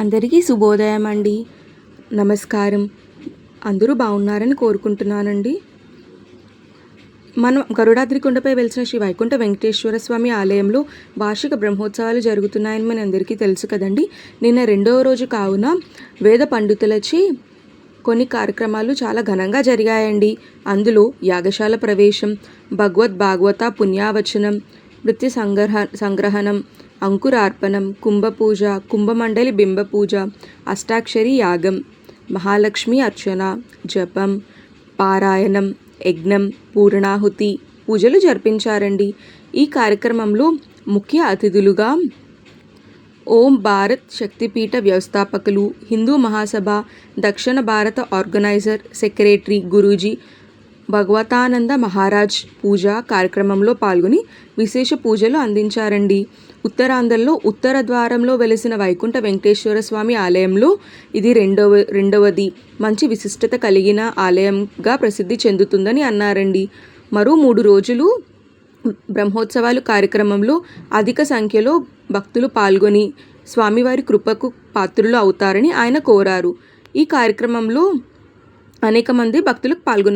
అందరికీ శుభోదయం అండి. నమస్కారం. అందరూ బాగున్నారని కోరుకుంటున్నానండి. మనం గరుడాద్రికొండపై వెలిసిన శ్రీ వైకుంఠ వెంకటేశ్వర స్వామి ఆలయంలో వార్షిక బ్రహ్మోత్సవాలు జరుగుతున్నాయని మన అందరికీ తెలుసు కదండి. నిన్న 2వ రోజు కావున వేద పండితులచే కొన్ని కార్యక్రమాలు చాలా ఘనంగా జరిగాయండి. అందులో యాగశాల ప్రవేశం, భాగవత పుణ్యావచనం, నృత్య సంగ్రహణం, అంకురార్పణం, కుంభపూజ, కుంభమండలి బింబ పూజ, అష్టాక్షరి యాగం, మహాలక్ష్మి అర్చన, జపం, పారాయణం, యజ్ఞం, పూర్ణాహుతి పూజలు జరిపించారండి. ఈ కార్యక్రమంలో ముఖ్య అతిథులుగా ఓం భారత్ శక్తిపీఠ వ్యవస్థాపకులు, హిందూ మహాసభ దక్షిణ భారత ఆర్గనైజర్ సెక్రటరీ గురూజీ భగవతానంద మహారాజ్ పూజ కార్యక్రమంలో పాల్గొని విశేష పూజలు అందించారండి. ఉత్తరాంధ్రలో ఉత్తర ద్వారంలో వెలిసిన వైకుంఠ వెంకటేశ్వర స్వామి ఆలయంలో ఇది రెండవది మంచి విశిష్టత కలిగిన ఆలయంగా ప్రసిద్ధి చెందుతుందని అన్నారండి. మరో 3 రోజులు బ్రహ్మోత్సవాలు కార్యక్రమంలో అధిక సంఖ్యలో భక్తులు పాల్గొని స్వామివారి కృపకు పాత్రులు అవుతారని ఆయన కోరారు. ఈ కార్యక్రమంలో అనేక మంది భక్తులు పాల్గొన్నారు.